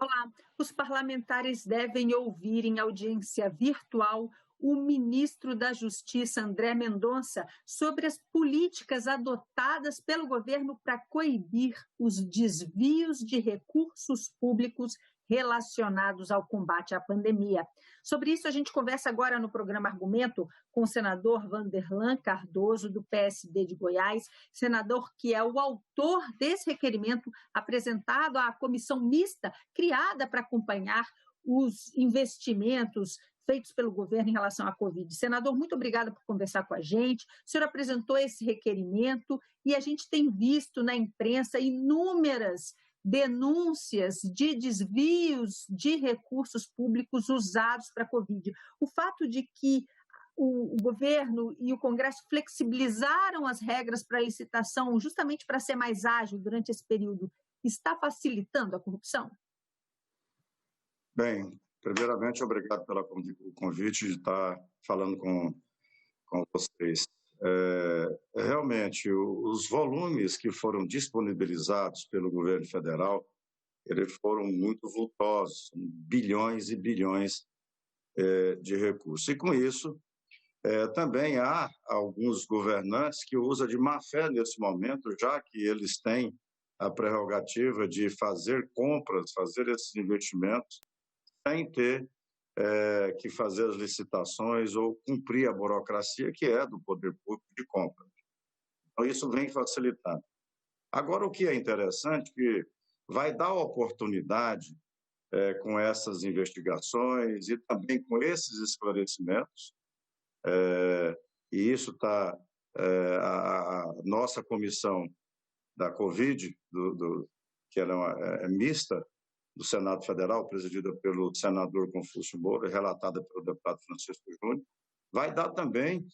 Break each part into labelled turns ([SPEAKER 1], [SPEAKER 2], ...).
[SPEAKER 1] Olá, os parlamentares devem ouvir em audiência virtual o ministro da Justiça, André Mendonça, sobre as políticas adotadas pelo governo para coibir os desvios de recursos públicos relacionados ao combate à pandemia. Sobre isso, a gente conversa agora no programa Argumento com o senador Vanderlan Cardoso, do PSD de Goiás, senador que é o autor desse requerimento apresentado à comissão mista criada para acompanhar os investimentos feitos pelo governo em relação à Covid. Senador, muito obrigada por conversar com a gente. O senhor apresentou esse requerimento e a gente tem visto na imprensa inúmeras denúncias de desvios de recursos públicos usados para a Covid. O fato de que o governo e o Congresso flexibilizaram as regras para licitação justamente para ser mais ágil durante esse período, está facilitando a corrupção?
[SPEAKER 2] Bem, primeiramente, obrigado pelo convite de estar falando com vocês. Realmente, os volumes que foram disponibilizados pelo governo federal, eles foram muito vultosos, bilhões e bilhões de recursos. E com isso, também há alguns governantes que usam de má fé nesse momento, já que eles têm a prerrogativa de fazer compras, fazer esses investimentos, sem ter que fazer as licitações ou cumprir a burocracia que é do poder público de compra. Então, isso vem facilitando. Agora, o que é interessante é que vai dar oportunidade com essas investigações e também com esses esclarecimentos, e isso está a nossa comissão da Covid, que ela é mista, do Senado Federal, presidida pelo senador Confúcio Moura, relatada pelo deputado Francisco Júnior, vai dar também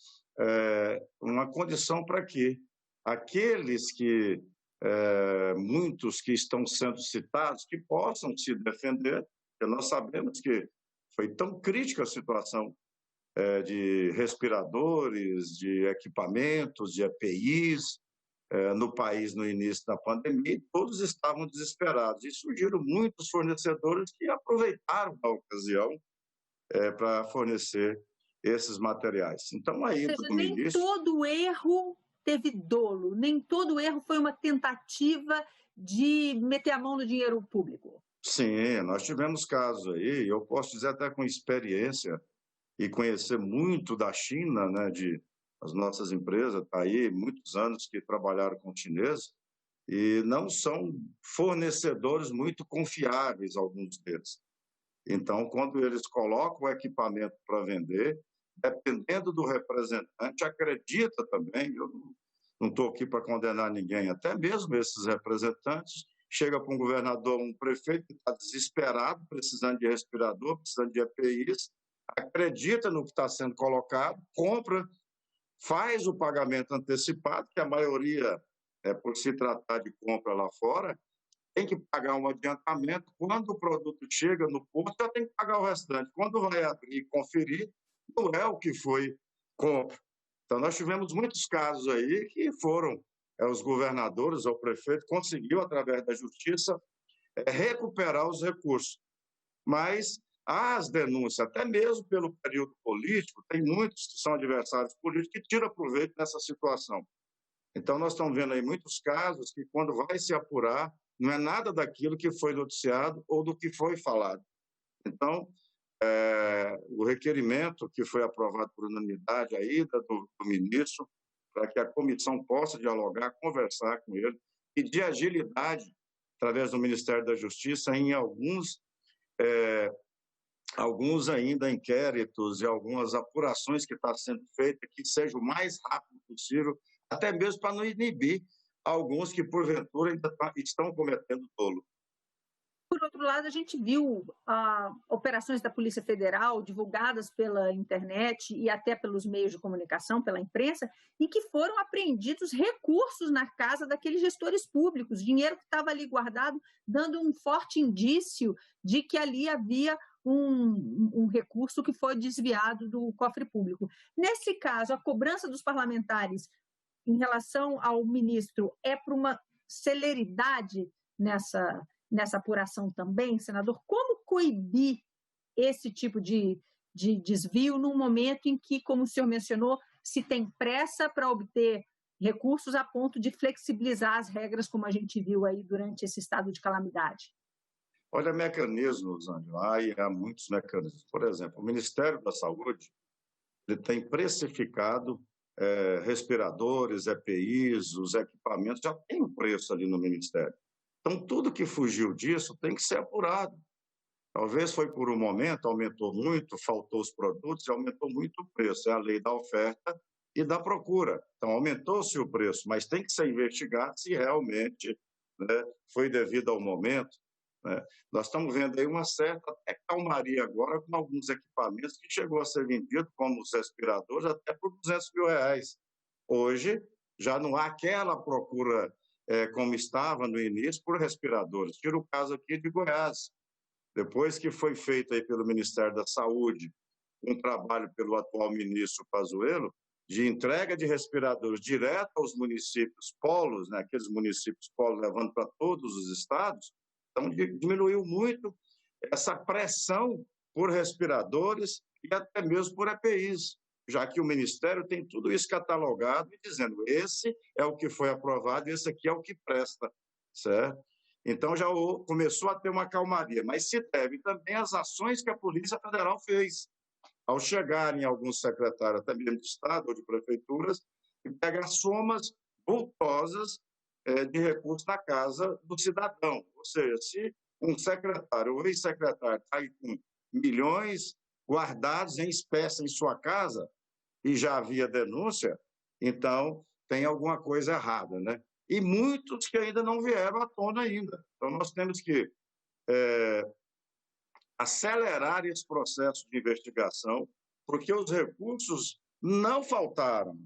[SPEAKER 2] uma condição para que aqueles que, muitos que estão sendo citados, que possam se defender, porque nós sabemos que foi tão crítica a situação de respiradores, de equipamentos, de EPIs, no país no início da pandemia, e todos estavam desesperados. E surgiram muitos fornecedores que aproveitaram a ocasião para fornecer esses materiais. Então, aí,
[SPEAKER 1] ou seja, nem todo erro teve dolo, nem todo erro foi uma tentativa de meter a mão no dinheiro público.
[SPEAKER 2] Sim, nós tivemos casos aí, eu posso dizer até com experiência e conhecer muito da China, né, as nossas empresas, tá aí muitos anos que trabalharam com chineses, e não são fornecedores muito confiáveis, alguns deles. Então, quando eles colocam o equipamento para vender, dependendo do representante, acredita também, eu não estou aqui para condenar ninguém, até mesmo esses representantes, chega para um governador, um prefeito que está desesperado, precisando de respirador, precisando de EPIs, acredita no que está sendo colocado, compra, faz o pagamento antecipado, que a maioria, por se tratar de compra lá fora, tem que pagar um adiantamento. Quando o produto chega no porto, já tem que pagar o restante. Quando vai abrir e conferir, não é o que foi compra. Então, nós tivemos muitos casos aí que foram os governadores ou o prefeito conseguiu, através da justiça, recuperar os recursos. Mas as denúncias, até mesmo pelo período político, tem muitos que são adversários políticos que tiram proveito dessa situação. Então, nós estamos vendo aí muitos casos que, quando vai se apurar, não é nada daquilo que foi noticiado ou do que foi falado. Então, o requerimento que foi aprovado por unanimidade, a ida do ministro, para que a comissão possa dialogar, conversar com ele, e de agilidade, através do Ministério da Justiça, em alguns ainda inquéritos e algumas apurações que estão sendo feitas, que seja o mais rápido possível, até mesmo para não inibir alguns que, porventura, ainda estão cometendo dolo.
[SPEAKER 1] Por outro lado, a gente viu operações da Polícia Federal divulgadas pela internet e até pelos meios de comunicação, pela imprensa, em que foram apreendidos recursos na casa daqueles gestores públicos, dinheiro que estava ali guardado, dando um forte indício de que ali havia um recurso que foi desviado do cofre público. Nesse caso, a cobrança dos parlamentares em relação ao ministro é por uma celeridade nessa apuração também, senador? Como coibir esse tipo de desvio num momento em que, como o senhor mencionou, se tem pressa para obter recursos a ponto de flexibilizar as regras, como a gente viu aí durante esse estado de calamidade?
[SPEAKER 2] Olha, mecanismos, Angela, há muitos mecanismos. Por exemplo, o Ministério da Saúde ele tem precificado respiradores, EPIs, os equipamentos, já tem um preço ali no Ministério. Então, tudo que fugiu disso tem que ser apurado. Talvez foi por um momento, aumentou muito, faltou os produtos e aumentou muito o preço. É a lei da oferta e da procura. Então, aumentou-se o preço, mas tem que ser investigado se realmente, né, foi devido ao momento. Né? Nós estamos vendo aí uma certa até calmaria agora com alguns equipamentos que chegou a ser vendido, como os respiradores, até por R$200 mil. Hoje, já não há aquela procura como estava no início por respiradores. Tira o caso aqui de Goiás. Depois que foi feito aí pelo Ministério da Saúde um trabalho pelo atual ministro Pazuello de entrega de respiradores direto aos municípios polos, né, aqueles municípios polos levando para todos os estados, então diminuiu muito essa pressão por respiradores e até mesmo por EPIs, já que o Ministério tem tudo isso catalogado e dizendo esse é o que foi aprovado e esse aqui é o que presta, certo? Então, já começou a ter uma calmaria, mas se deve também às ações que a Polícia Federal fez. Ao chegarem alguns secretários, até mesmo de Estado ou de prefeituras, e pegar somas vultosas de recursos na casa do cidadão. Ou seja, se um secretário ou ex-secretário está aí com milhões guardados em espécie em sua casa e já havia denúncia, então tem alguma coisa errada, né? E muitos que ainda não vieram à tona ainda. Então, nós temos que acelerar esse processo de investigação, porque os recursos não faltaram.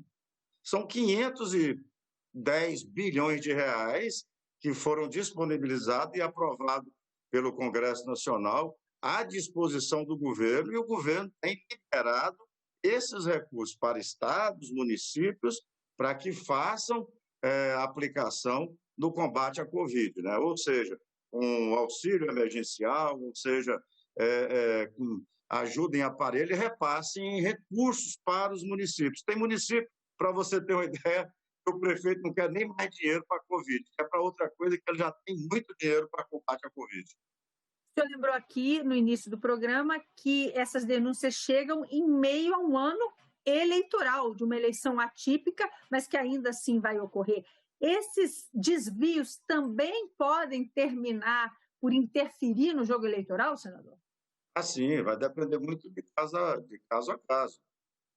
[SPEAKER 2] São 510 bilhões de reais que foram disponibilizados e aprovados pelo Congresso Nacional à disposição do governo, e o governo tem liberado esses recursos para estados, municípios, para que façam aplicação no combate à Covid, né? Ou seja, um auxílio emergencial, ou seja, com ajuda em aparelho e repasse em recursos para os municípios. Tem município, para você ter uma ideia, que o prefeito não quer nem mais dinheiro para a Covid, quer para outra coisa que ele já tem muito dinheiro para combate à Covid.
[SPEAKER 1] O senhor lembrou aqui, no início do programa, que essas denúncias chegam em meio a um ano eleitoral, de uma eleição atípica, mas que ainda assim vai ocorrer. Esses desvios também podem terminar por interferir no jogo eleitoral, senador?
[SPEAKER 2] Assim, vai depender muito de caso a caso.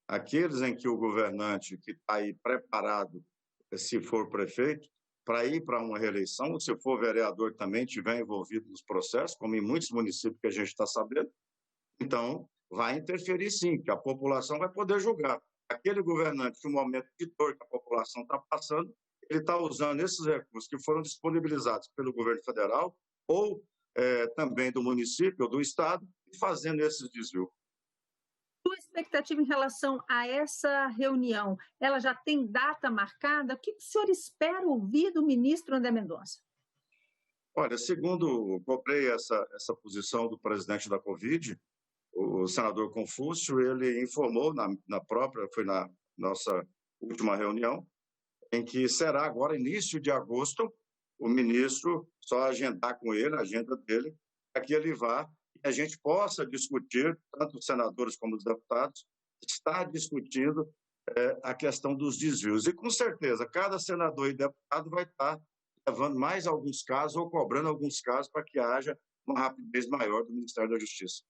[SPEAKER 2] Aqueles em que o governante que está aí preparado, se for prefeito, para ir para uma reeleição, se for vereador também estiver envolvido nos processos, como em muitos municípios que a gente está sabendo, então vai interferir sim, que a população vai poder julgar. Aquele governante que no momento de dor que a população está passando, ele está usando esses recursos que foram disponibilizados pelo governo federal ou também do município ou do estado, e fazendo esses desvios.
[SPEAKER 1] Sua expectativa em relação a essa reunião, ela já tem data marcada? O que o senhor espera ouvir do ministro André Mendonça?
[SPEAKER 2] Olha, segundo cobrei essa posição do presidente da Covid, o senador Confúcio, ele informou foi na nossa última reunião, em que será agora, início de agosto, o ministro só agendar com ele, a agenda dele, para que ele vá e a gente possa discutir, tanto os senadores como os deputados, estar discutindo a questão dos desvios. E, com certeza, cada senador e deputado vai estar levando mais alguns casos ou cobrando alguns casos para que haja uma rapidez maior do Ministério da Justiça.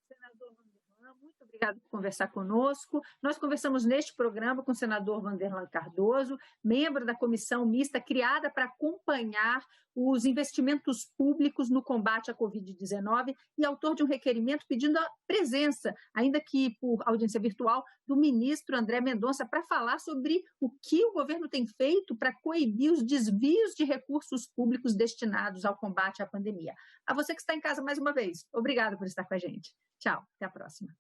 [SPEAKER 1] Senador Vanderlan, muito obrigado por conversar conosco. Nós conversamos neste programa com o senador Vanderlan Cardoso, membro da comissão mista criada para acompanhar os investimentos públicos no combate à Covid-19 e autor de um requerimento pedindo a presença, ainda que por audiência virtual, do ministro André Mendonça para falar sobre o que o governo tem feito para coibir os desvios de recursos públicos destinados ao combate à pandemia. A você que está em casa mais uma vez, obrigado por estar com a gente. Tchau, até a próxima.